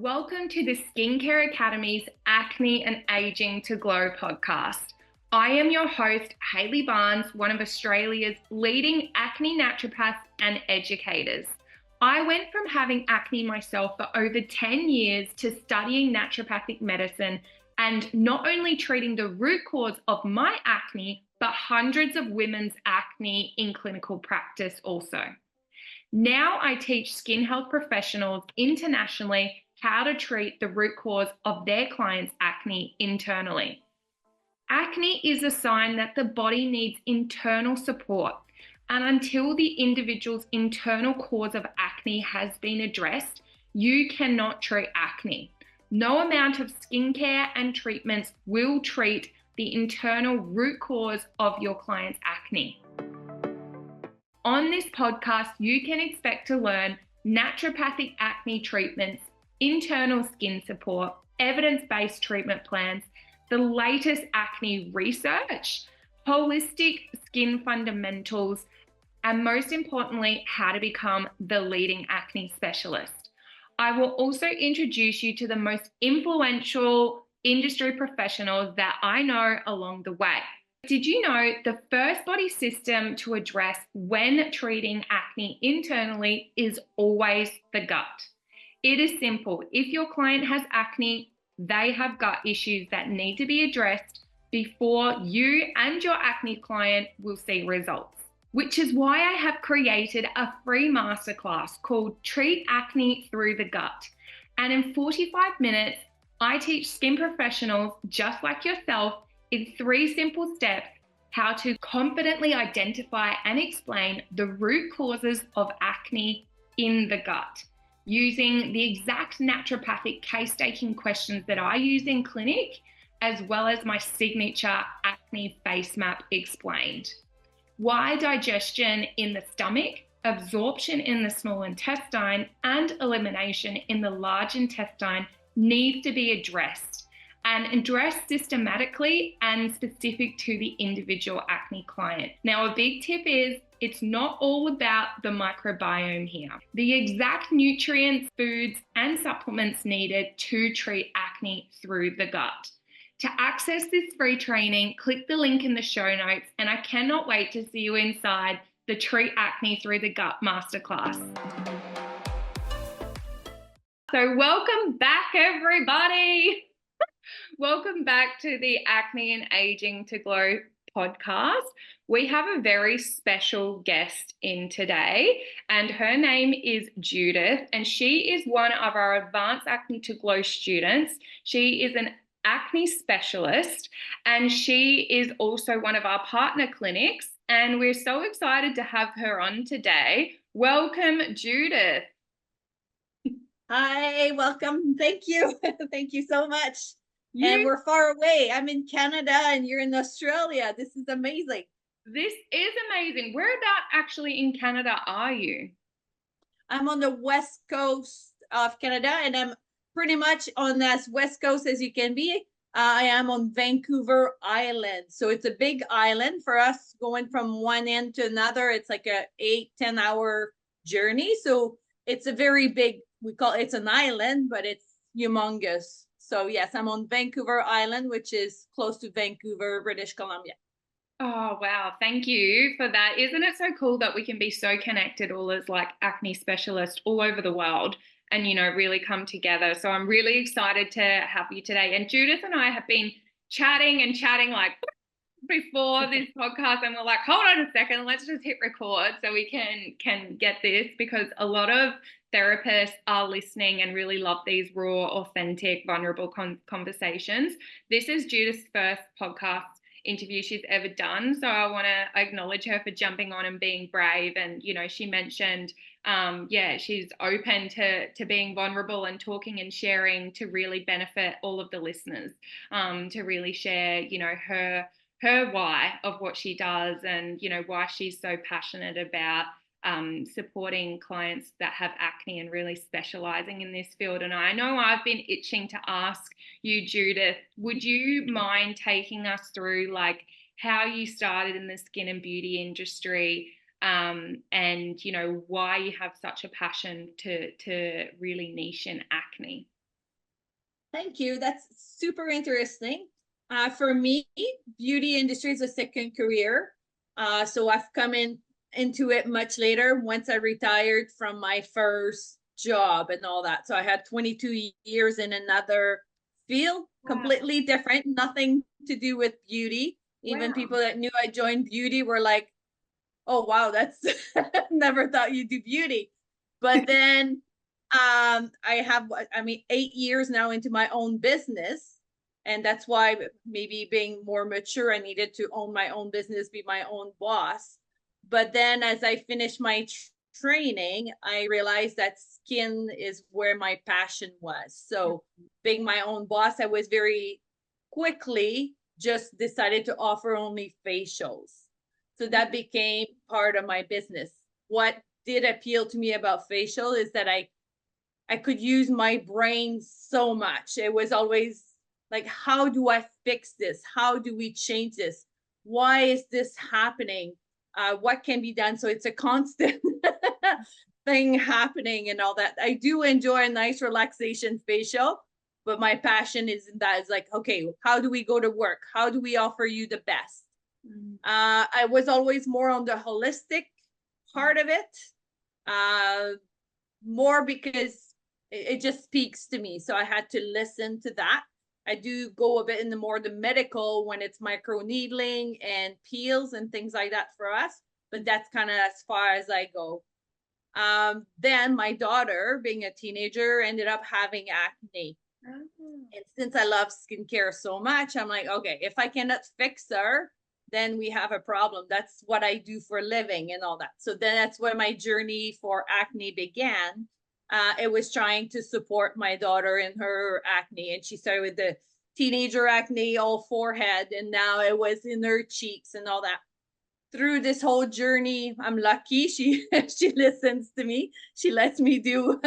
Welcome to the Skincare Academy's Acne and Aging to Glow podcast. I am your host, Hayley Barnes, one of Australia's leading acne naturopaths and educators. I went from having acne myself for over 10 years to studying naturopathic medicine and not only treating the root cause of my acne, but hundreds of women's acne in clinical practice also. Now I teach skin health professionals internationally how to treat the root cause of their clients' acne internally. Acne is a sign that the body needs internal support, and until the individual's internal cause of acne has been addressed, you cannot treat acne. No amount of skincare and treatments will treat the internal root cause of your client's acne. On this podcast, you can expect to learn naturopathic acne treatments, internal skin support, evidence-based treatment plans, the latest acne research, holistic skin fundamentals, and most importantly, how to become the leading acne specialist. I will also introduce you to the most influential industry professionals that I know along the way. Did you know the first body system to address when treating acne internally is always the gut? It is simple. If your client has acne, they have gut issues that need to be addressed before you and your acne client will see results. Which is why I have created a free masterclass called Treat Acne Through the Gut. And in 45 minutes, I teach skin professionals just like yourself in 3 simple steps how to confidently identify and explain the root causes of acne in the gut, using the exact naturopathic case-taking questions that I use in clinic, as well as my signature acne face map explained. Why digestion in the stomach, absorption in the small intestine, and elimination in the large intestine needs to be addressed, and addressed systematically and specific to the individual acne client. Now, a big tip is it's not all about the microbiome here. The exact nutrients, foods, and supplements needed to treat acne through the gut. To access this free training, click the link in the show notes, and I cannot wait to see you inside the Treat Acne Through the Gut Masterclass. So welcome back, everybody. Welcome back to the Acne and Aging to Glow podcast. We have a very special guest in today, and her name is Judith, and she is one of our Advanced Acne to Glow students. She is an acne specialist, and she is also one of our partner clinics, and we're so excited to have her on today. Welcome, Judith. Hi, welcome. Thank you. Thank you so much. And we're far away. I'm in Canada and you're in Australia. This is amazing. This is amazing. Whereabouts actually in Canada are you? I'm on the west coast of Canada, and I'm pretty much on as west coast as you can be. I am on Vancouver Island. So it's a big island for us, going from one end to another. It's like a 8-10 hour journey. So it's a very big, it's an island, but it's humongous. So yes, I'm on Vancouver Island, which is close to Vancouver, British Columbia. Oh, wow. Thank you for that. Isn't it so cool that we can be so connected all as like acne specialists all over the world and, you know, really come together. So I'm really excited to have you today. And Judith and I have been chatting like before this podcast, and we're like, hold on a second, let's just hit record so we can get this, because a lot of therapists are listening and really love these raw, authentic, vulnerable conversations. This is Judith's first podcast interview she's ever done, so I want to acknowledge her for jumping on and being brave. And you know, she mentioned she's open to being vulnerable and talking and sharing to really benefit all of the listeners, to really share, you know, her why of what she does, and you know, why she's so passionate about supporting clients that have acne and really specializing in this field. And I know I've been itching to ask you, Judith, would you mind taking us through like how you started in the skin and beauty industry, and you know, why you have such a passion to really niche in acne? Thank you. That's super interesting. For me, beauty industry is a second career. So I've come into it much later once I retired from my first job and all that. So I had 22 years in another field, Wow. completely different, nothing to do with beauty. Even Wow. people that knew I joined beauty were like, oh wow, that's never thought you'd do beauty. But then I have, I mean, 8 years now into my own business. And that's why maybe being more mature, I needed to own my own business, be my own boss. But then as I finished my training, I realized that skin is where my passion was. So being my own boss, I was very quickly just decided to offer only facials. So that became part of my business. What did appeal to me about facial is that I could use my brain so much. It was always like, how do I fix this? How do we change this? Why is this happening? What can be done? So it's a constant thing happening and all that. I do enjoy a nice relaxation facial, but my passion is in that. It's like, okay, how do we go to work? How do we offer you the best? I was always more on the holistic part of it, more because it just speaks to me. So I had to listen to that. I do go a bit in the more the medical when it's micro needling and peels and things like that for us, but that's kind of as far as I go. Then my daughter, being a teenager, ended up having acne. Oh. And since I love skincare so much, I'm like, okay, if I cannot fix her, then we have a problem. That's what I do for a living and all that. So then that's where my journey for acne began. It was trying to support my daughter in her acne. And she started with the teenager acne, all forehead, and now it was in her cheeks and all that. Through this whole journey, I'm lucky she she listens to me. She lets me do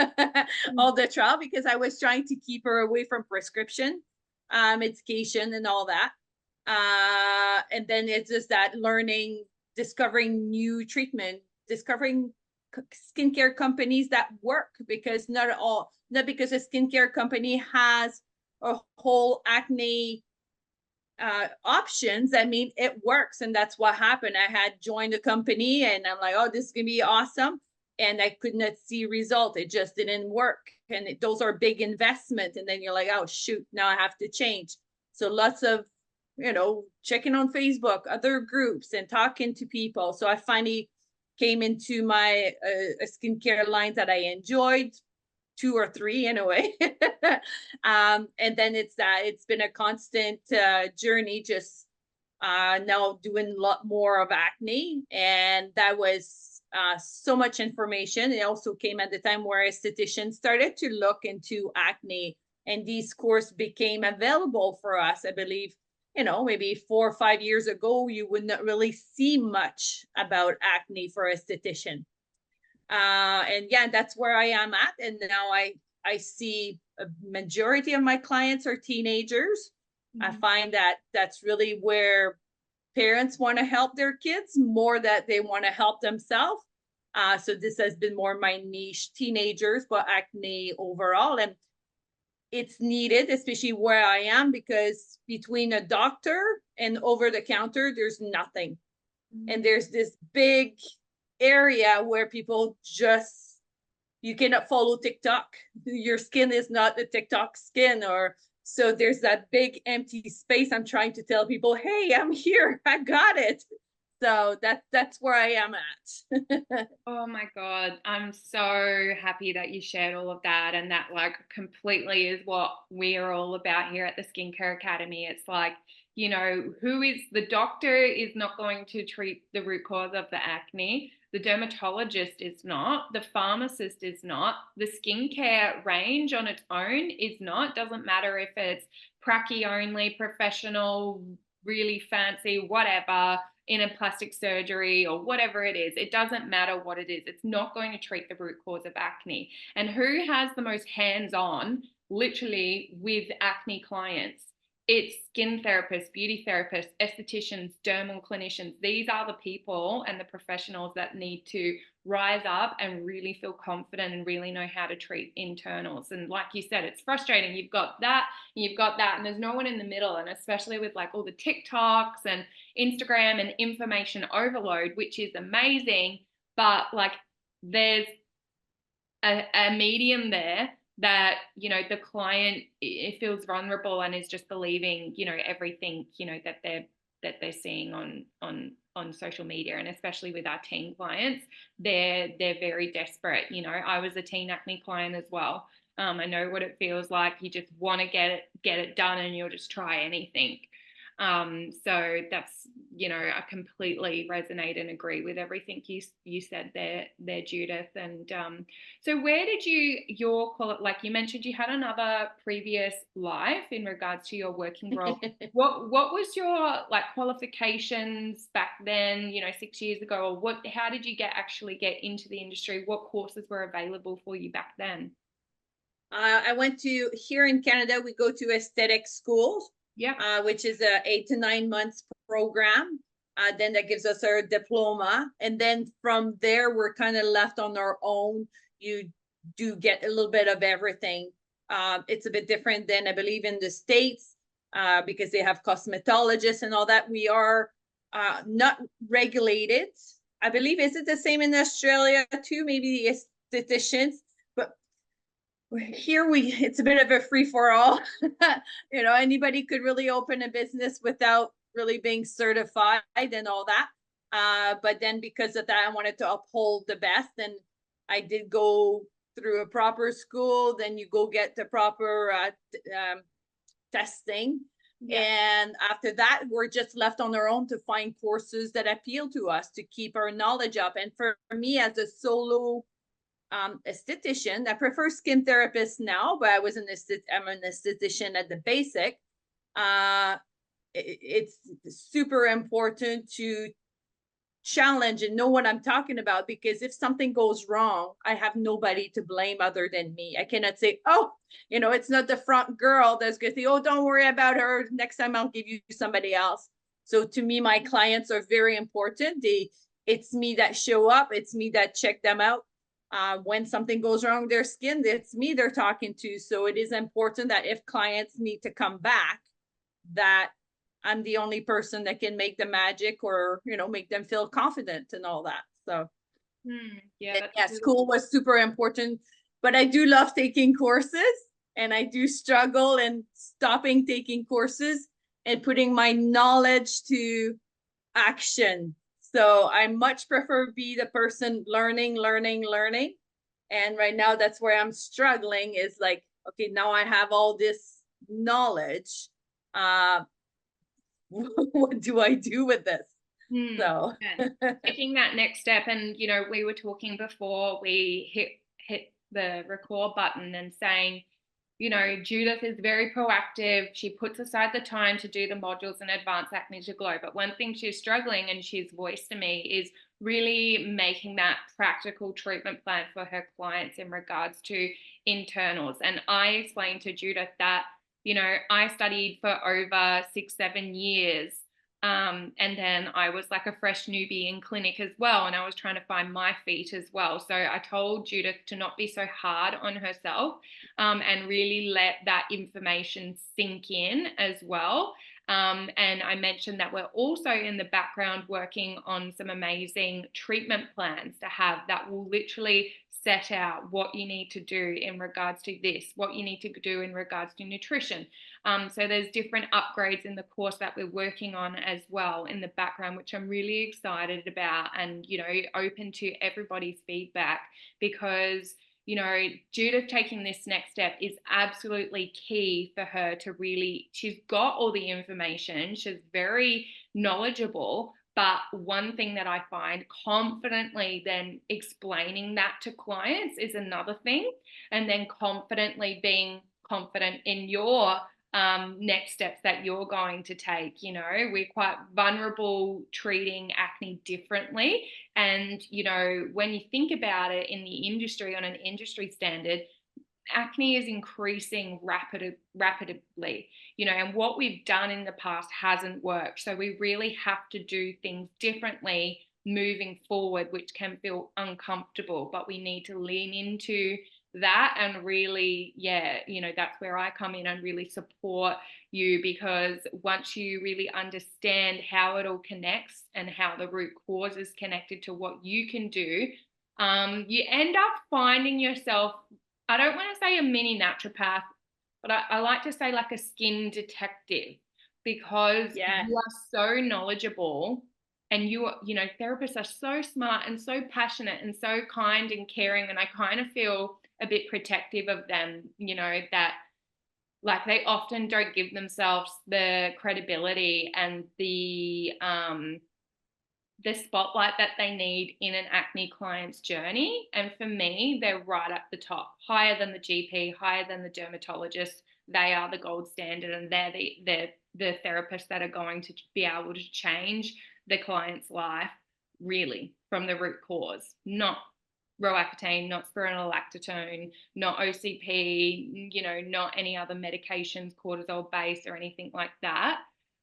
all the trial because I was trying to keep her away from prescription medication and all that. And then it's just that learning, discovering new treatment, discovering skincare companies that work, because not because a skincare company has a whole acne options, I mean, it works. And that's what happened. I had joined a company and I'm like, oh, this is gonna be awesome. And I could not see result. It just didn't work. And those are big investment. And then you're like, oh shoot, now I have to change. So lots of, checking on Facebook, other groups and talking to people. So I finally came into my skincare lines that I enjoyed, two or three in a way. And then it's been a constant journey, just now doing a lot more of acne. And that was so much information. It also came at the time where estheticians started to look into acne, and these courses became available for us. I believe, maybe 4 or 5 years ago, you would not really see much about acne for esthetician. And yeah, that's where I am at. And now I see a majority of my clients are teenagers. I find that that's really where parents want to help their kids more that they want to help themselves. So this has been more my niche, teenagers, but acne overall. And it's needed, especially where I am, because between a doctor and over the counter, there's nothing. And there's this big area where people just, you cannot follow TikTok. Your skin is not the TikTok skin, or so there's that big empty space. I'm trying to tell people, hey, I'm here, I got it. So that's where I am at. Oh my God. I'm so happy that you shared all of that. And that, like, completely is what we are all about here at the Skincare Academy. It's like, who is the doctor is not going to treat the root cause of the acne. The dermatologist is not. The pharmacist is not. The skincare range on its own is not. Doesn't matter if it's pracky only, professional, really fancy, whatever, in a plastic surgery or whatever it is. It doesn't matter what it is. It's not going to treat the root cause of acne. And who has the most hands-on, literally, with acne clients? It's skin therapists, beauty therapists, estheticians, dermal clinicians. These are the people and the professionals that need to rise up and really feel confident and really know how to treat internals. And like you said, it's frustrating. You've got that, and there's no one in the middle. And especially with like all the TikToks and Instagram and information overload, which is amazing, but like there's a medium there that, you know, the client, it feels vulnerable and is just believing, you know, everything, you know, that they're seeing on social media. And especially with our teen clients, they're very desperate. You know, I was a teen acne client as well. I know what it feels like. You just want to get it done, and you'll just try anything. So that's, you know, I completely resonate and agree with everything you said there, Judith. And so where did like you mentioned you had another previous life in regards to your working role. What was your like qualifications back then, you know, 6 years ago, or how did you actually get into the industry? What courses were available for you back then? I went to, here in Canada, we go to aesthetic schools, which is a 8 to 9 months program. Then that gives us our diploma. And then from there, we're kind of left on our own. You do get a little bit of everything. It's a bit different than I believe in the States, because they have cosmetologists and all that. We are not regulated. I believe, is it the same in Australia too? Maybe the estheticians. Here it's a bit of a free for all. You know, anybody could really open a business without really being certified and all that. But then because of that, I wanted to uphold the best, and I did go through a proper school. Then you go get the proper testing. And after that, we're just left on our own to find courses that appeal to us to keep our knowledge up. And for me, as a solo esthetician, I prefer skin therapist now, but I'm an esthetician at the basic. It's super important to challenge and know what I'm talking about, because if something goes wrong, I have nobody to blame other than me. I cannot say, oh, you know, it's not the front girl that's going to say, oh, don't worry about her, next time I'll give you somebody else. So to me, my clients are very important. It's me that show up, it's me that check them out. When something goes wrong with their skin, it's me they're talking to. So it is important that if clients need to come back, that I'm the only person that can make the magic, or, you know, make them feel confident and all that. So yeah, school was super important, but I do love taking courses, and I do struggle in stopping taking courses and putting my knowledge to action. So I much prefer be the person learning. And right now, that's where I'm struggling, is like, okay, now I have all this knowledge. What do I do with this? So taking that next step. And, you know, we were talking before we hit the record button and saying, you know, Judith is very proactive. She puts aside the time to do the modules in Advanced Acne to Glow. But one thing she's struggling, and she's voiced to me, is really making that practical treatment plan for her clients in regards to internals. And I explained to Judith that, you know, I studied for over 6-7 years. And then I was like a fresh newbie in clinic as well. And I was trying to find my feet as well. So I told Judith to not be so hard on herself, and really let that information sink in as well. And I mentioned that we're also in the background working on some amazing treatment plans to have that will literally set out what you need to do in regards to this, what you need to do in regards to nutrition. So there's different upgrades in the course that we're working on as well in the background, which I'm really excited about, and, you know, open to everybody's feedback, because, you know, Judith taking this next step is absolutely key for her to really, she's got all the information, she's very knowledgeable. But one thing that I find, confidently then explaining that to clients is another thing. And then confidently being confident in your next steps that you're going to take. You know, we're quite vulnerable treating acne differently. And, you know, when you think about it in the industry, on an industry standard, acne is increasing rapidly, you know, and what we've done in the past hasn't worked. So we really have to do things differently moving forward, which can feel uncomfortable, but we need to lean into that and really, that's where I come in and really support you, because once you really understand how it all connects and how the root cause is connected to what you can do, you end up finding yourself, I don't want to say a mini naturopath, but I like to say like a skin detective, because Yeah. you are so knowledgeable, and therapists are so smart and so passionate and so kind and caring, and I kind of feel a bit protective of them, that like they often don't give themselves the credibility and the spotlight that they need in an acne client's journey. And for me, they're right at the top, higher than the GP, higher than the dermatologist. They are the gold standard, and they're the therapists that are going to be able to change the client's life really from the root cause, not Roaccutane, not spironolactone, not OCP, not any other medications, cortisol based or anything like that.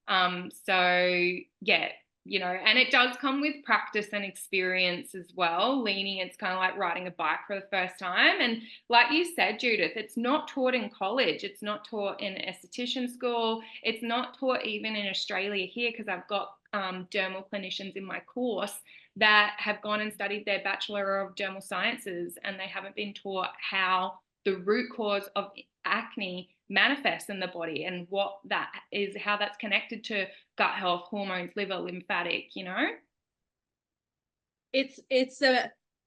So yeah, and it does come with practice and experience as well. Leaning, it's kind of like riding a bike for the first time. And like you said, Judith, it's not taught in college. It's not taught in esthetician school. It's not taught even in Australia here, because I've got dermal clinicians in my course that have gone and studied their Bachelor of Dermal Sciences, and they haven't been taught how the root cause of acne manifests in the body and what that is, how that's connected to gut health, hormones, liver, lymphatic, It's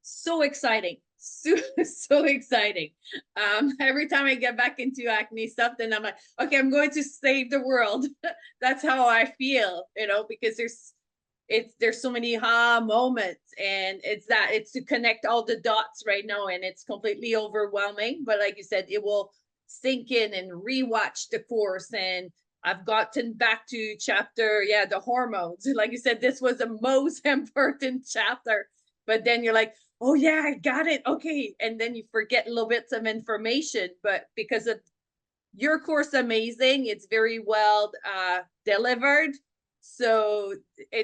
so exciting. So exciting. Every time I get back into acne stuff, then I'm like, okay, I'm going to save the world. That's how I feel, because there's so many moments, and it's to connect all the dots right now, and it's completely overwhelming. But like you said, it will sink in and rewatch the course, and I've gotten back to chapter, the hormones. Like you said, this was the most important chapter, but then you're like, oh yeah, I got it. Okay. And then you forget little bits of information, but because of your course, amazing. It's very well delivered. So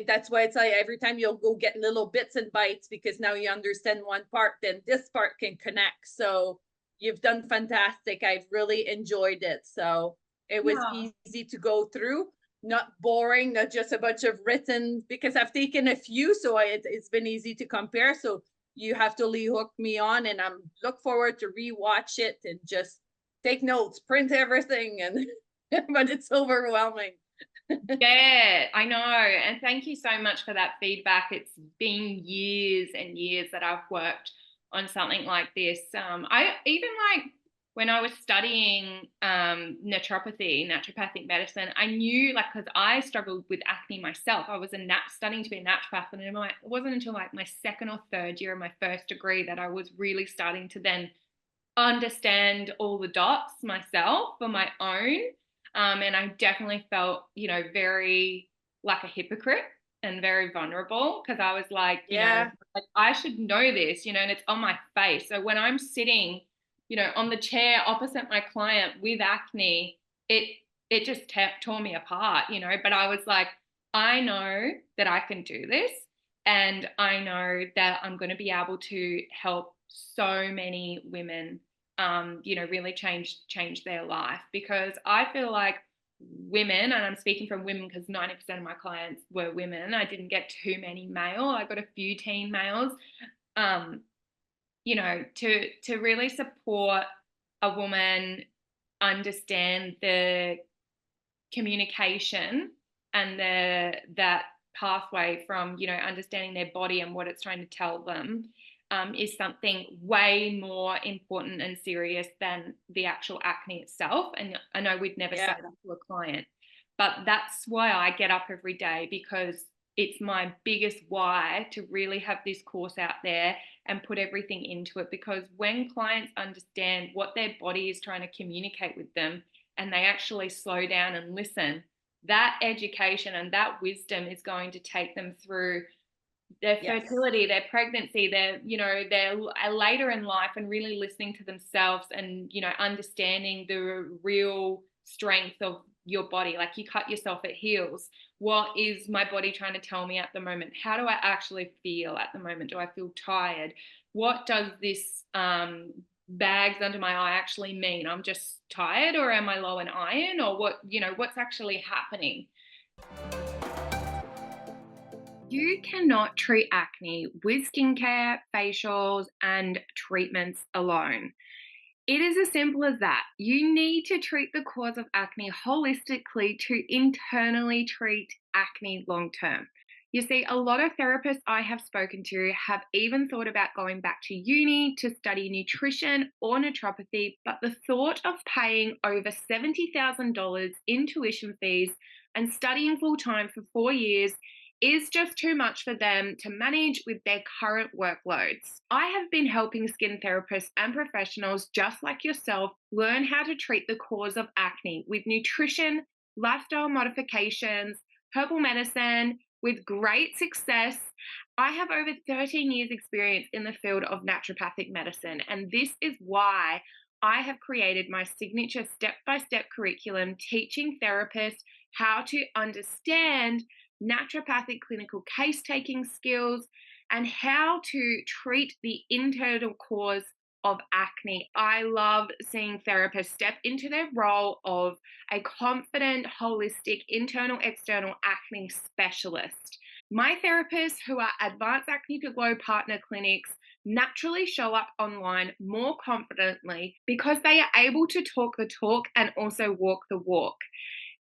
that's why it's like every time you'll go get little bits and bites, because now you understand one part, then this part can connect. So you've done fantastic. I've really enjoyed it. So it was easy to go through, not boring, not just a bunch of written, because I've taken a few, so it's been easy to compare. So you have to hook me on, and I'm look forward to rewatch it and just take notes, print everything, and but it's overwhelming. Yeah, I know. And thank you so much for that feedback. It's been years and years that I've worked on something like this. I even like when I was studying naturopathic medicine, I knew, like, because I struggled with acne myself. I was studying to be a naturopath, and it wasn't until like my second or third year of my first degree that I was really starting to then understand all the dots myself for my own. And I definitely felt, very like a hypocrite and very vulnerable, because I was like, like I should know this, and it's on my face. So when I'm sitting, on the chair opposite my client with acne, it just tore me apart, but I was like, I know that I can do this, and I know that I'm going to be able to help so many women, really change their life, because I feel like women, and I'm speaking from women because 90% of my clients were women. I didn't get too many male. I got a few teen males. To really support a woman understand the communication and that pathway from, understanding their body and what it's trying to tell them, is something way more important and serious than the actual acne itself. And I know we'd never say that to a client, but that's why I get up every day, because it's my biggest why to really have this course out there and put everything into it. Because when clients understand what their body is trying to communicate with them, and they actually slow down and listen, that education and that wisdom is going to take them through their fertility, their pregnancy, their later in life, and really listening to themselves and, understanding the real strength of your body? Like, you cut yourself at heels. What is my body trying to tell me at the moment? How do I actually feel at the moment? Do I feel tired? What does this bags under my eye actually mean? I'm just tired, or am I low in iron, or what, what's actually happening? You cannot treat acne with skincare, facials, and treatments alone. It is as simple as that. You need to treat the cause of acne holistically to internally treat acne long term. You see, a lot of therapists I have spoken to have even thought about going back to uni to study nutrition or naturopathy, but the thought of paying over $70,000 in tuition fees and studying full time for 4 years is just too much for them to manage with their current workloads. I have been helping skin therapists and professionals just like yourself learn how to treat the cause of acne with nutrition, lifestyle modifications, herbal medicine, with great success. I have over 13 years experience in the field of naturopathic medicine, and this is why I have created my signature step-by-step curriculum teaching therapists how to understand naturopathic clinical case taking skills and how to treat the internal cause of acne. I love seeing therapists step into their role of a confident, holistic, internal, external acne specialist. My therapists, who are Advanced Acne to Glow partner clinics, naturally show up online more confidently because they are able to talk the talk and also walk the walk.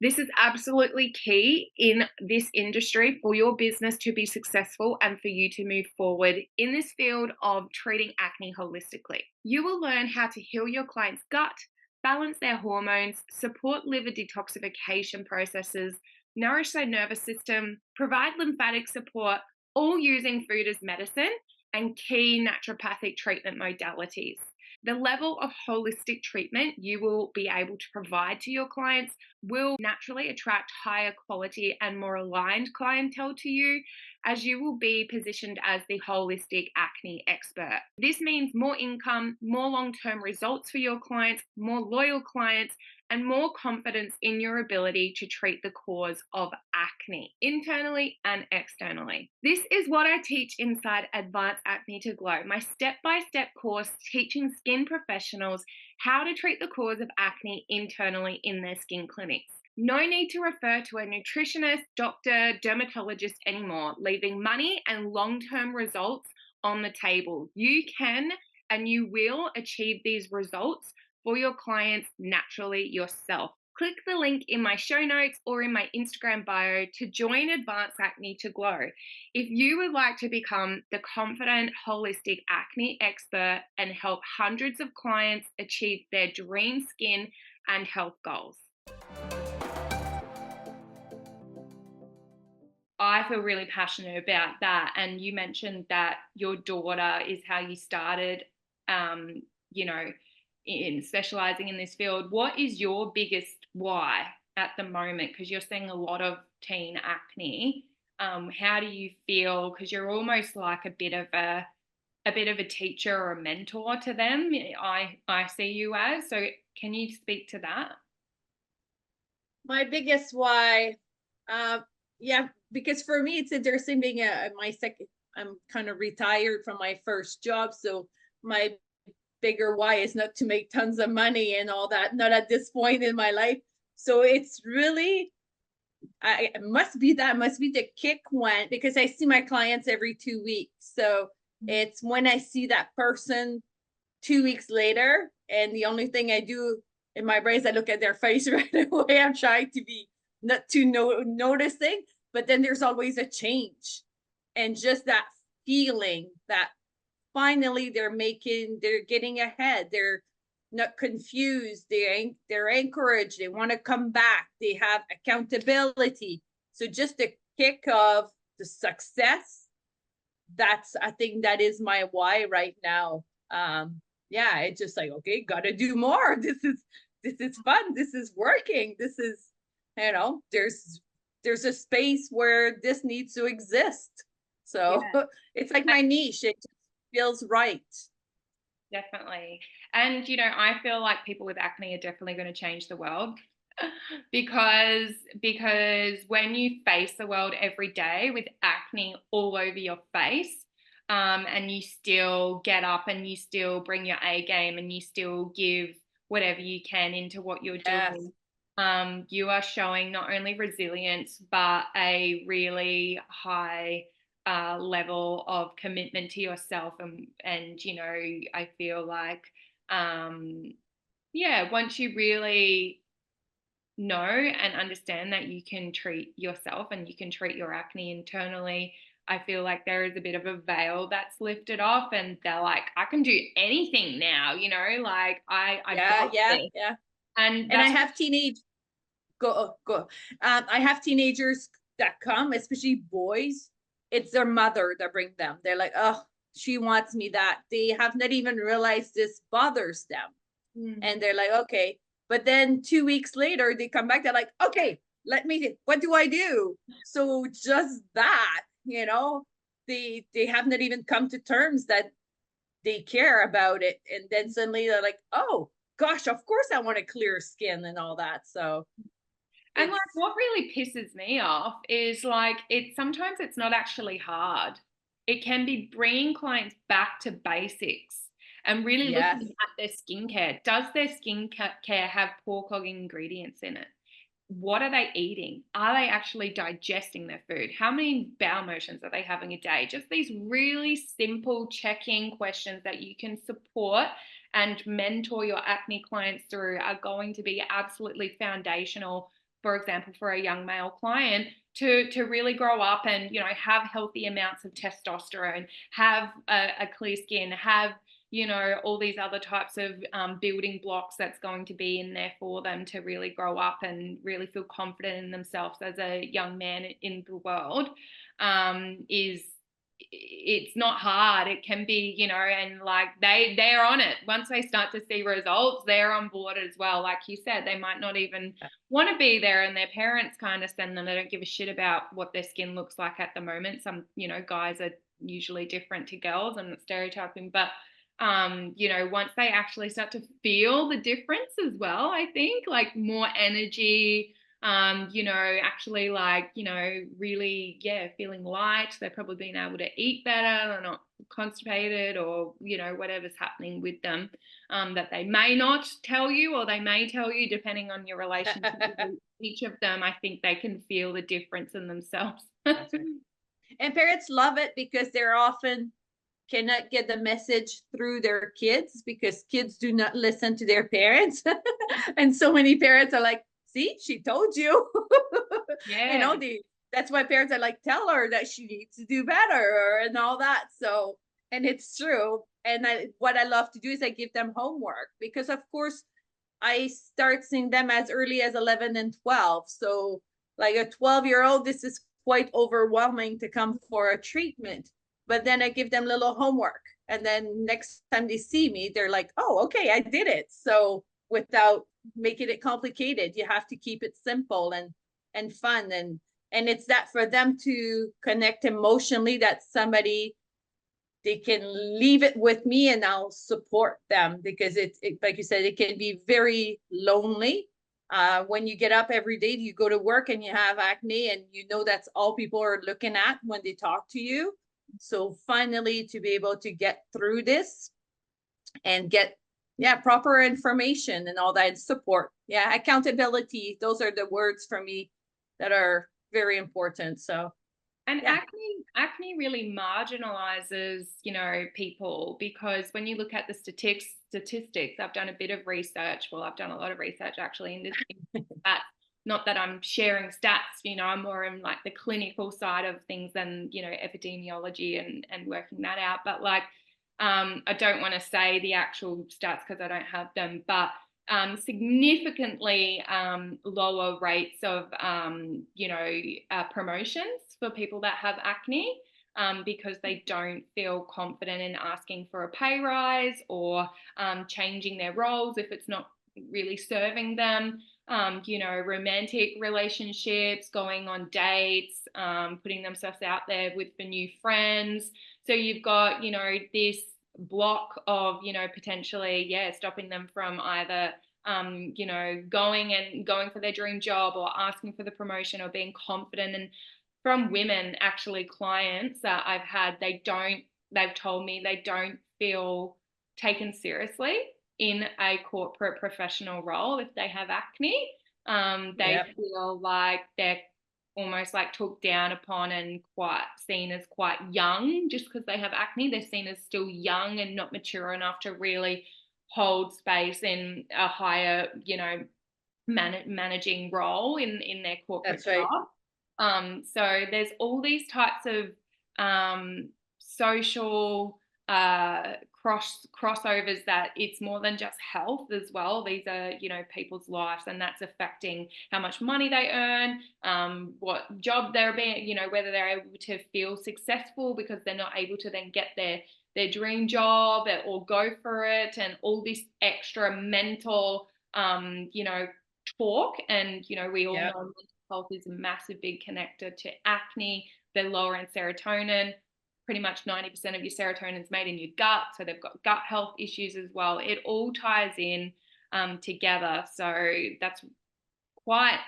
This is absolutely key in this industry for your business to be successful and for you to move forward in this field of treating acne holistically. You will learn how to heal your client's gut, balance their hormones, support liver detoxification processes, nourish their nervous system, provide lymphatic support, all using food as medicine and key naturopathic treatment modalities. The level of holistic treatment you will be able to provide to your clients will naturally attract higher quality and more aligned clientele to you, as you will be positioned as the holistic acne expert. This means more income, more long-term results for your clients, more loyal clients, and more confidence in your ability to treat the cause of acne, internally and externally. This is what I teach inside Advanced Acne to Glow, my step-by-step course teaching skin professionals how to treat the cause of acne internally in their skin clinics. No need to refer to a nutritionist, doctor, dermatologist anymore, leaving money and long-term results on the table. You can and you will achieve these results for your clients naturally yourself. Click the link in my show notes or in my Instagram bio to join Advanced Acne to Glow if you would like to become the confident, holistic acne expert and help hundreds of clients achieve their dream skin and health goals. I feel really passionate about that. And you mentioned that your daughter is how you started, in specializing in this field. What is your biggest why at the moment? Because you're seeing a lot of teen acne. How do you feel? Because you're almost like a bit of a teacher or a mentor to them. I see you as. So can you speak to that? My biggest why, yeah, because for me it's interesting being I'm kind of retired from my first job, so my bigger why is not to make tons of money and all that, not at this point in my life. So it's really, must be the kick when, because I see my clients every 2 weeks. So it's when I see that person 2 weeks later, and the only thing I do in my brain is I look at their face right away. I'm trying to be not too noticing, but then there's always a change, and just that feeling that finally they're getting ahead, they're not confused, they're encouraged, they want to come back, they have accountability. So just the kick of the success, I think that is my why right now. Yeah, it's just like, okay, gotta do more. This is fun, this is working, this is, there's a space where this needs to exist. So yeah. It's like my niche, it feels right. Definitely. And, I feel like people with acne are definitely going to change the world. Because when you face the world every day with acne all over your face, and you still get up and you still bring your A game and you still give whatever you can into what you're Yes. doing, you are showing not only resilience but a really high level of commitment to yourself, and you know, I feel like yeah, once you really know and understand that you can treat yourself and you can treat your acne internally, I feel like there is a bit of a veil that's lifted off, and they're like, I can do anything now, you know, like I've Yeah, got yeah, this. yeah. And And I that's have teenage go. I have teenagers that come, especially boys. It's their mother that bring them. They're like, oh, she wants me that. They have not even realized this bothers them. mm, And they're like, okay. But then 2 weeks later, they come back. They're like, okay, let me. What do I do? So just that, they have not even come to terms that they care about it, and then suddenly they're like, oh gosh, of course I want a clear skin and all that. So and it's like what really pisses me off is like sometimes it's not actually hard. It can be bringing clients back to basics and really yes, looking at their skincare. Does their skincare have poor clogging ingredients in it? What are they eating? Are they actually digesting their food? How many bowel motions are they having a day? Just these really simple check-in questions that you can support and mentor your acne clients through are going to be absolutely foundational, for example, for a young male client to really grow up and, you know, have healthy amounts of testosterone, have a clear skin, have, you know, all these other types of building blocks that's going to be in there for them to really grow up and really feel confident in themselves as a young man in the world. Is It's not hard. It can be, you know, and like they're on it. Once they start to see results, they're on board as well. Like you said, they might not even want to be there, and their parents kind of send them. They don't give a shit about what their skin looks like at the moment. Some, you know, guys are usually different to girls, and stereotyping, but you know, once they actually start to feel the difference as well, I think like more energy, you know, actually like, you know, really, yeah, feeling light. They've probably been able to eat better. They're not constipated or, you know, whatever's happening with them, that they may not tell you or they may tell you, depending on your relationship with each of them. I think they can feel the difference in themselves. that's right. And parents love it because they're often cannot get the message through their kids because kids do not listen to their parents. And so many parents are like, see, she told you. Yeah. That's why parents are like, tell her that she needs to do better and all that. So, and it's true. And what I love to do is I give them homework because, of course, I start seeing them as early as 11 and 12. So, like a 12-year-old, this is quite overwhelming to come for a treatment. But then I give them little homework. And then next time they see me, they're like, oh, okay, I did it. So, without making it complicated, you have to keep it simple and fun. And it's that for them to connect emotionally that somebody they can leave it with me and I'll support them because like you said, it can be very lonely. When you get up every day, you go to work and you have acne and you know that's all people are looking at when they talk to you. So finally to be able to get through this and get proper information and all that support. Yeah, accountability. Those are the words for me that are very important. So And yeah. acne really marginalizes, you know, people, because when you look at the statistics, I've done a bit of research. Well, I've done a lot of research actually in that. Not that I'm sharing stats, you know, I'm more in like the clinical side of things than, you know, epidemiology and working that out. But like, I don't want to say the actual stats because I don't have them, but significantly lower rates of, you know, promotions for people that have acne, because they don't feel confident in asking for a pay rise or changing their roles if it's not really serving them. You know, romantic relationships, going on dates, putting themselves out there with the new friends. So you've got, you know, this block of, you know, potentially, yeah, stopping them from either you know, going for their dream job or asking for the promotion or being confident. And from women, actually, clients that I've had, they've told me they don't feel taken seriously in a corporate professional role if they have acne. They Yep. feel like they're almost like talked down upon and quite seen as quite young just because they have acne. They're seen as still young and not mature enough to really hold space in a higher, you know, managing role in their corporate That's right. job. So there's all these types of social crossovers that it's more than just health as well. These are, you know, people's lives, and that's affecting how much money they earn, what job they're being, you know, whether they're able to feel successful because they're not able to then get their dream job or go for it, and all this extra mental, you know, talk. And, you know, we all Yep. know mental health is a massive big connector to acne. They're lower in serotonin. Pretty much 90% of your serotonin is made in your gut. So they've got gut health issues as well. It all ties in together. So that's quite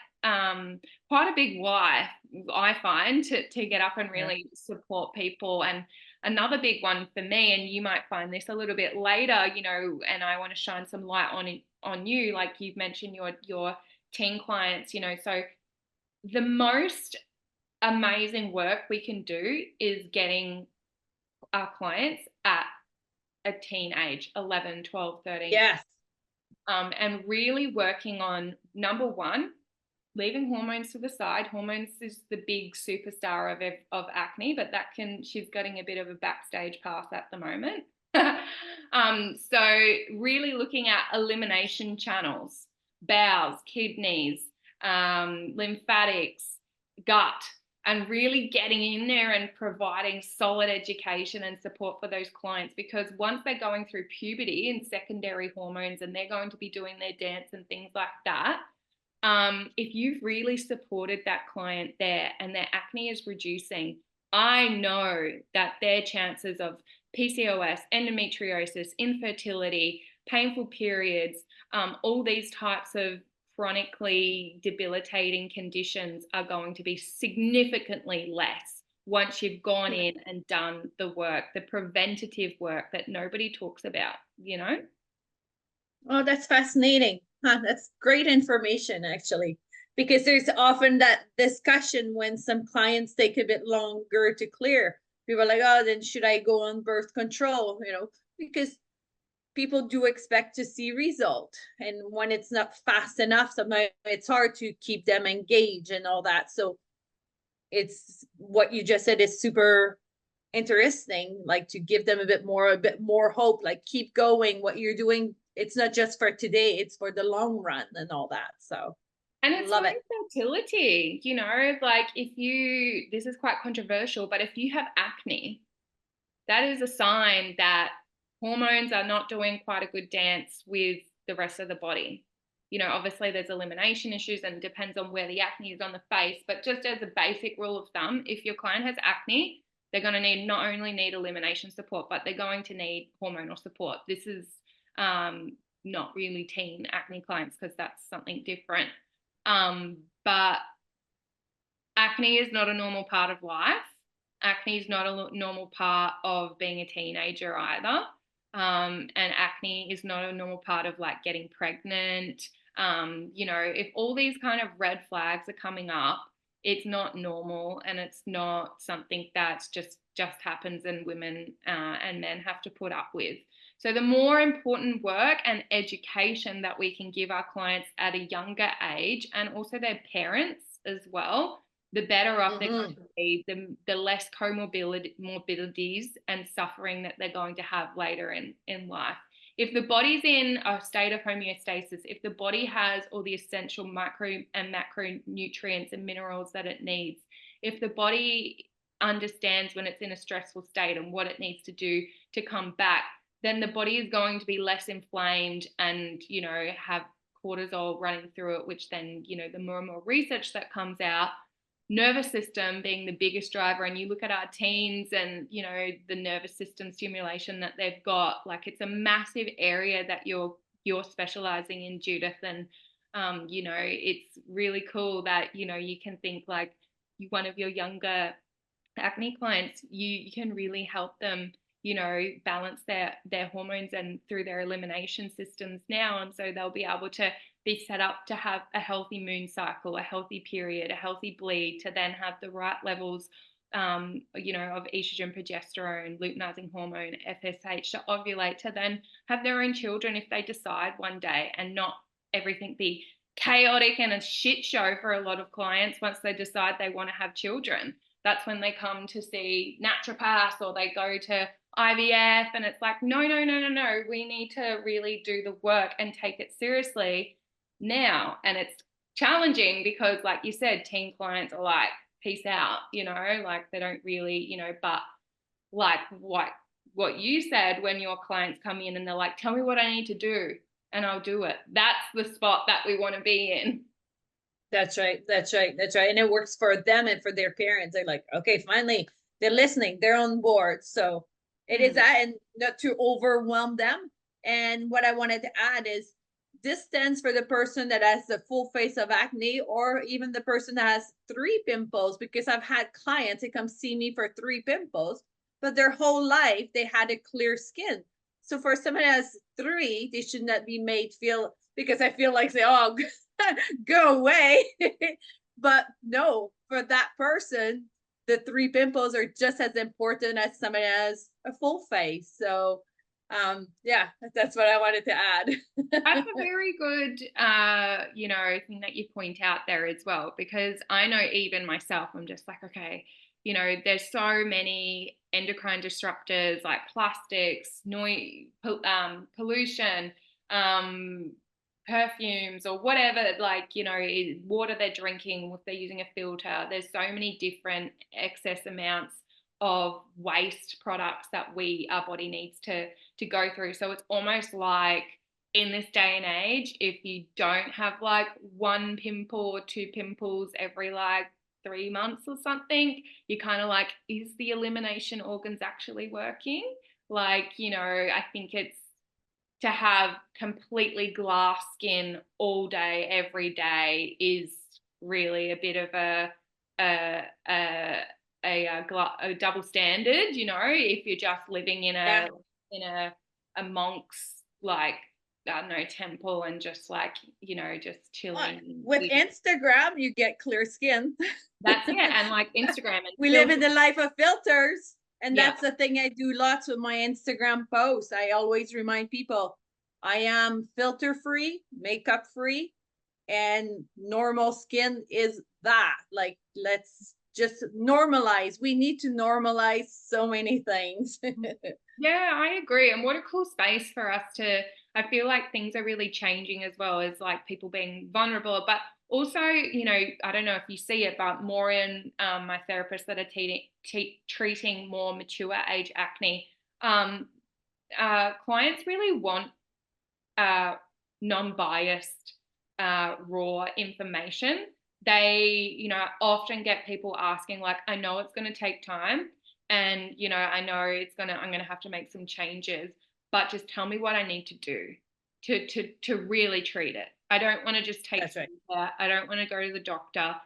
quite a big why, I find, to get up and Yeah. really support people. And another big one for me, and you might find this a little bit later, you know, and I want to shine some light on you, like you've mentioned your teen clients, you know. So the most amazing work we can do is getting our clients at a teen age, 11, 12, 13, Yes. and really working on, number one, leaving hormones to the side. Hormones is the big superstar of acne, but she's getting a bit of a backstage pass at the moment. So really looking at elimination channels, bowels, kidneys, lymphatics, gut, and really getting in there and providing solid education and support for those clients. Because once they're going through puberty and secondary hormones, and they're going to be doing their dance and things like that, if you've really supported that client there and their acne is reducing, I know that their chances of PCOS, endometriosis, infertility, painful periods, all these types of chronically debilitating conditions are going to be significantly less once you've gone in and done the work, the preventative work that nobody talks about, you know? Oh, that's fascinating. Huh, that's great information, actually, because there's often that discussion when some clients take a bit longer to clear. People are like, oh, then should I go on birth control? You know, because people do expect to see result. And when it's not fast enough, sometimes it's hard to keep them engaged and all that. So it's what you just said is super interesting, like to give them a bit more hope, like keep going what you're doing. It's not just for today, it's for the long run and all that. So And it's love like it. fertility, you know, like this is quite controversial, but if you have acne, that is a sign that hormones are not doing quite a good dance with the rest of the body. You know, obviously there's elimination issues and it depends on where the acne is on the face, but just as a basic rule of thumb, if your client has acne, they're going to not only need elimination support, but they're going to need hormonal support. This is not really teen acne clients because that's something different. But acne is not a normal part of life. Acne is not a normal part of being a teenager either. And acne is not a normal part of like getting pregnant. You know, if all these kind of red flags are coming up, it's not normal, and it's not something that's just happens and women and men have to put up with. So the more important work and education that we can give our clients at a younger age, and also their parents as well, the better off they're going to be, the less morbidities and suffering that they're going to have later in life. If the body's in a state of homeostasis, if the body has all the essential micro and macronutrients and minerals that it needs, if the body understands when it's in a stressful state and what it needs to do to come back, then the body is going to be less inflamed and, you know, have cortisol running through it, which then, you know, the more and more research that comes out, nervous system being the biggest driver. And you look at our teens and, you know, the nervous system stimulation that they've got, like it's a massive area that you're you're specializing in, Judith. And you know, it's really cool that, you know, you can think like one of your younger acne clients, you can really help them, you know, balance their hormones and through their elimination systems now. And so they'll be able to be set up to have a healthy moon cycle, a healthy period, a healthy bleed, to then have the right levels, you know, of estrogen, progesterone, luteinizing hormone, FSH, to ovulate, to then have their own children if they decide one day, and not everything be chaotic and a shit show for a lot of clients once they decide they want to have children. That's when they come to see naturopaths, or they go to IVF, and it's like, no, no, no, no, no. We need to really do the work and take it seriously now. And it's challenging because, like you said, teen clients are like, peace out, you know, like they don't really, you know, but like what you said, when your clients come in and they're like, tell me what I need to do and I'll do it. That's the spot that we want to be in. That's right. That's right. That's right. And it works for them and for their parents. They're like, okay, finally they're listening. They're on board. So it is that, and not to overwhelm them. And what I wanted to add is, this stands for the person that has the full face of acne, or even the person that has 3 pimples, because I've had clients that come see me for 3 pimples, but their whole life they had a clear skin. So for someone that has 3, they should not be made feel, because I feel like say, oh, go away. But no, for that person, the 3 pimples are just as important as someone has a full face. So yeah, that's what I wanted to add. That's a very good, you know, thing that you point out there as well, because I know even myself, I'm just like, okay, you know, there's so many endocrine disruptors like plastics, noise, pollution, perfumes, or whatever, like, you know, water they're drinking, if they're using a filter. There's so many different excess amounts of waste products that our body needs to go through. So it's almost like, in this day and age, if you don't have like 1 pimple or 2 pimples every like 3 months or something, you're kind of like, is the elimination organs actually working? Like, you know, I think it's, to have completely glass skin all day, every day, is really a bit of a double standard, you know, if you're just living in Yeah. a monk's, like, I don't know, temple, and just like, you know, just chilling. With Instagram, you get clear skin. That's it. And like Instagram and we live in the life of filters. And yeah. that's the thing I do lots with my Instagram posts. I always remind people I am filter free, makeup free, and normal skin is that. Like, let's just normalize. We need to normalize so many things. Yeah, I agree. And what a cool space for us to, I feel like things are really changing, as well as like people being vulnerable, but also, you know, I don't know if you see it, but more in my therapists that are treating more mature age acne, clients really want non-biased, raw information. They, you know, often get people asking like, I know it's going to take time, and, you know, I know I'm going to have to make some changes, but just tell me what I need to do to really treat it. I don't want to just take That's right. I don't want to go to the doctor.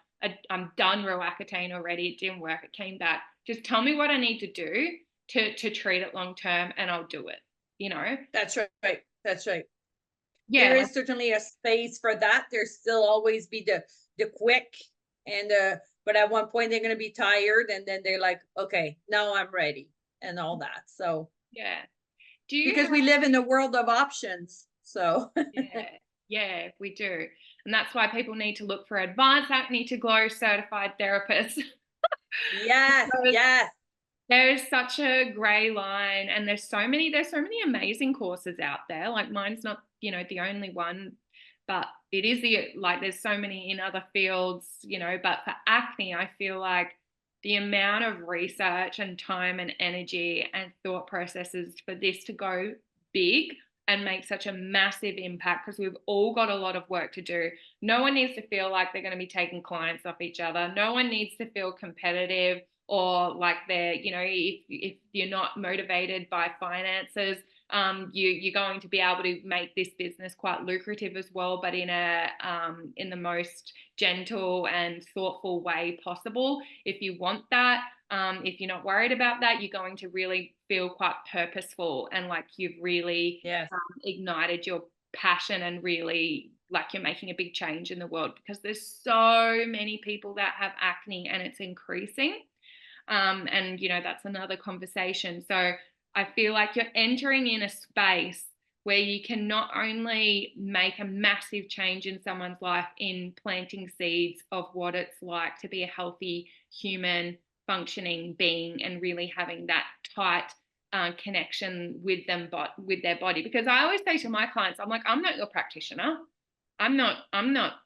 I'm done Roaccutane already. It didn't work. It came back. Just tell me what I need to do to treat it long term, and I'll do it, you know? That's right. That's right. Yeah. There is certainly a space for that. There's still always be the quick, and but at one point they're going to be tired, and then they're like, okay, now I'm ready, and all that. So Yeah. Do you because we live in a world of options. So yeah, we do. And that's why people need to look for Advanced Acne to Glow certified therapists. yes, Because yes. there is such a gray line, and there's so many amazing courses out there. Like, mine's not, you know, the only one, but it is there's so many in other fields, you know, but for acne, I feel like the amount of research and time and energy and thought processes for this to go big and make such a massive impact, because we've all got a lot of work to do. No one needs to feel like they're going to be taking clients off each other. No one needs to feel competitive, or like they're, you know, if you're not motivated by finances, You're going to be able to make this business quite lucrative as well, but in the most gentle and thoughtful way possible. If you want that, if you're not worried about that, you're going to really feel quite purposeful and like you've really ignited your passion and really like you're making a big change in the world, because there's so many people that have acne and it's increasing. And that's another conversation. So I feel like you're entering in a space where you can not only make a massive change in someone's life in planting seeds of what it's like to be a healthy human functioning being and really having that tight connection with them, with their body. Because I always say to my clients, I'm like, I'm not your practitioner. I'm not,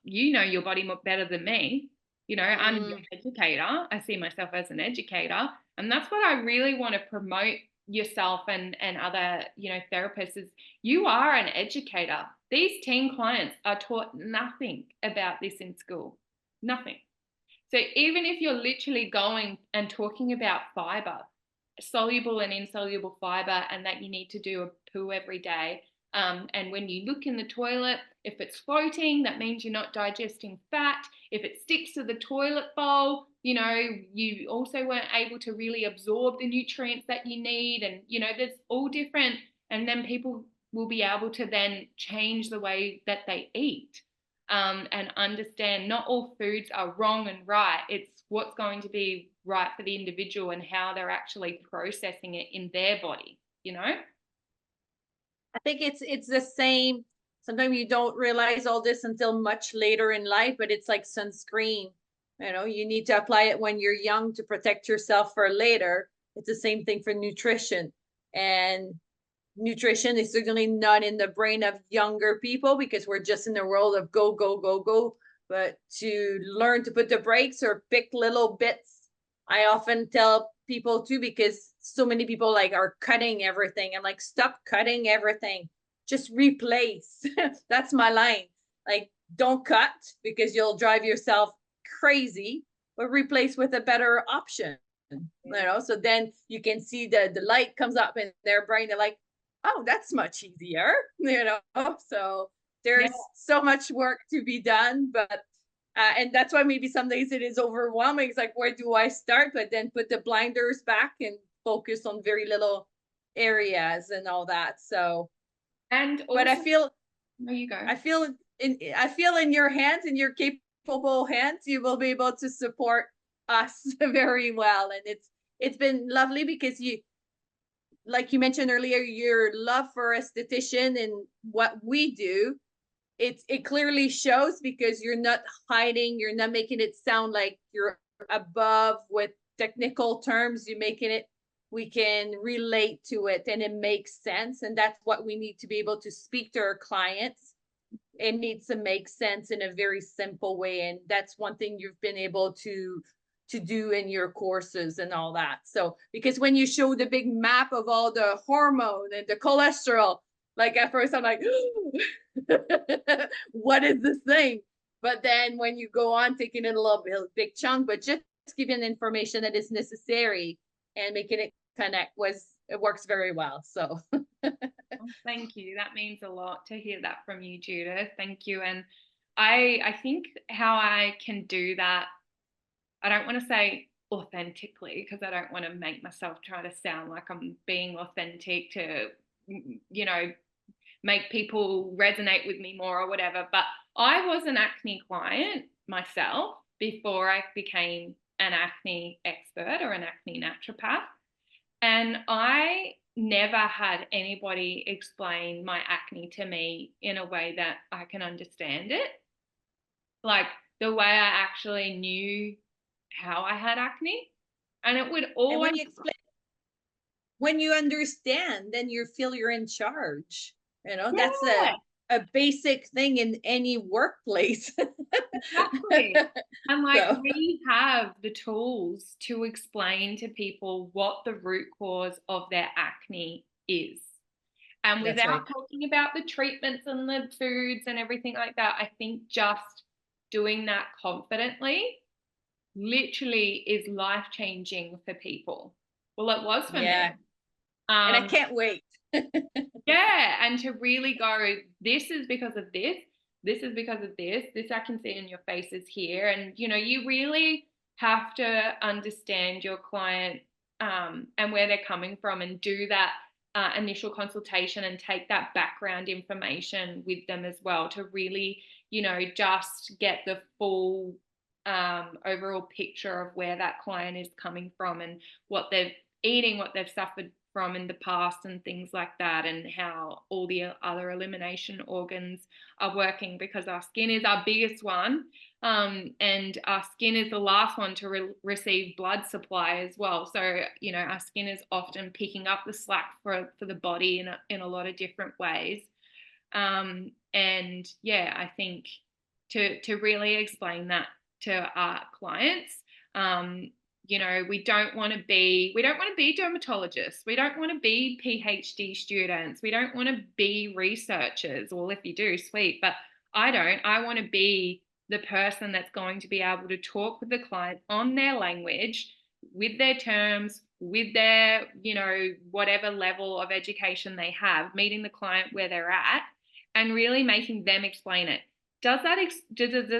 your body better than me. I'm an educator. I see myself as an educator. And that's what I really want to promote yourself and other, therapists is you are an educator. These teen clients are taught nothing about this in school. Nothing. So even if you're literally going and talking about fiber, soluble and insoluble fiber, and that you need to do a poo every day, and when you look in the toilet, if it's floating, that means you're not digesting fat. If it sticks to the toilet bowl, you also weren't able to really absorb the nutrients that you need. And, there's all different. And then people will be able to then change the way that they eat, and understand not all foods are wrong and right. It's what's going to be right for the individual and how they're actually processing it in their body, I think it's the same. Sometimes you don't realize all this until much later in life, but it's like sunscreen. You need to apply it when you're young to protect yourself for later. It's the same thing for nutrition. And nutrition is certainly not in the brain of younger people because we're just in the world of go, go, go, go. But to learn to put the brakes or pick little bits, I often tell people too, because so many people are cutting everything. I'm like, stop cutting everything. Just replace. That's my line. Like, don't cut because you'll drive yourself crazy, but replace with a better option. So then you can see the light comes up in their brain. They're like, oh, that's much easier. So there's so much work to be done, but and that's why maybe some days it is overwhelming. It's like, where do I start? But then put the blinders back and focus on very little areas and all that. So, and also, but I feel, there you go. I feel in your hands, in your capable hands, you will be able to support us very well. And it's been lovely because like you mentioned earlier, your love for esthetician and what we do, it clearly shows because you're not hiding, you're not making it sound like you're above with technical terms. You're making it, we can relate to it and it makes sense. And that's what we need to be able to speak to our clients. It needs to make sense in a very simple way. And that's one thing you've been able to do in your courses and all that. So, because when you show the big map of all the hormone and the cholesterol, like at first I'm like, what is this thing? But then when you go on taking it a little bit, big chunk, but just giving information that is necessary and making it connect, it works very well. So thank you. That means a lot to hear that from you, Judith. Thank you. And I think how I can do that, I don't want to say authentically because I don't want to make myself try to sound like I'm being authentic to, make people resonate with me more or whatever. But I was an acne client myself before I became an acne expert or an acne naturopath. And I never had anybody explain my acne to me in a way that I can understand it. Like the way I actually knew how I had acne. And it would always... when you understand, then you feel you're in charge. That's a basic thing in any workplace. Exactly. And we have the tools to explain to people what the root cause of their acne is. And without talking about the treatments and the foods and everything like that, I think just doing that confidently literally is life-changing for people. Well, it was for me. And I can't wait. Yeah, and to really go, this is because of this is because of this I can see in your face is here. And, you really have to understand your client and where they're coming from, and do that initial consultation and take that background information with them as well, to really, just get the full overall picture of where that client is coming from, and what they're eating, what they've suffered from in the past, and things like that, and how all the other elimination organs are working, because our skin is our biggest one, and our skin is the last one to receive blood supply as well. So our skin is often picking up the slack for the body in a lot of different ways. And yeah, I think to really explain that to our clients, we don't want to be dermatologists, we don't want to be PhD students, we don't want to be researchers. Well, if you do, sweet, but I want to be the person that's going to be able to talk with the client on their language, with their terms, with their whatever level of education they have, meeting the client where they're at, and really making them explain it. Does that do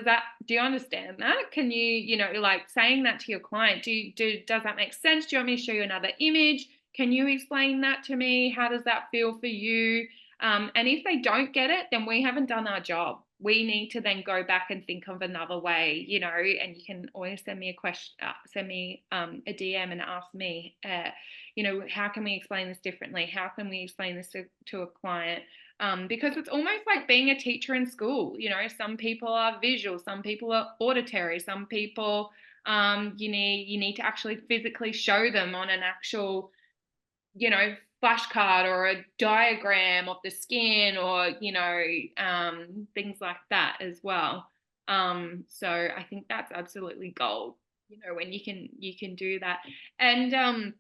you understand that? Can you like saying that to your client, does that make sense? Do you want me to show you another image? Can you explain that to me? How does that feel for you? And if they don't get it, then we haven't done our job. We need to then go back and think of another way, and you can always send me a question, send me a DM and ask me, how can we explain this differently? How can we explain this to a client? Because it's almost like being a teacher in school. Some people are visual, some people are auditory, some people you need to actually physically show them on an actual flashcard or a diagram of the skin, or things like that as well. So I think that's absolutely gold, when you can do that. And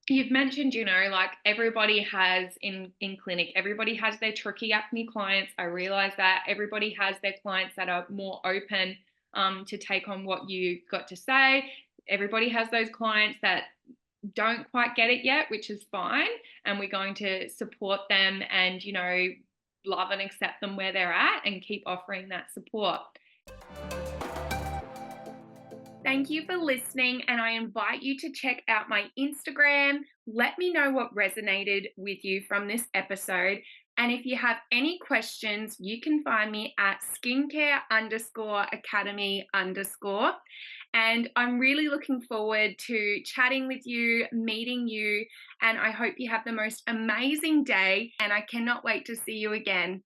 you've mentioned, like everybody has in clinic, everybody has their tricky acne clients. I realize that everybody has their clients that are more open to take on what you got to say. Everybody has those clients that don't quite get it yet, which is fine, and we're going to support them and love and accept them where they're at, and keep offering that support. Thank you for listening, and I invite you to check out my Instagram. Let me know what resonated with you from this episode. And if you have any questions, you can find me at skincare_academy_. And I'm really looking forward to chatting with you, meeting you, and I hope you have the most amazing day, and I cannot wait to see you again.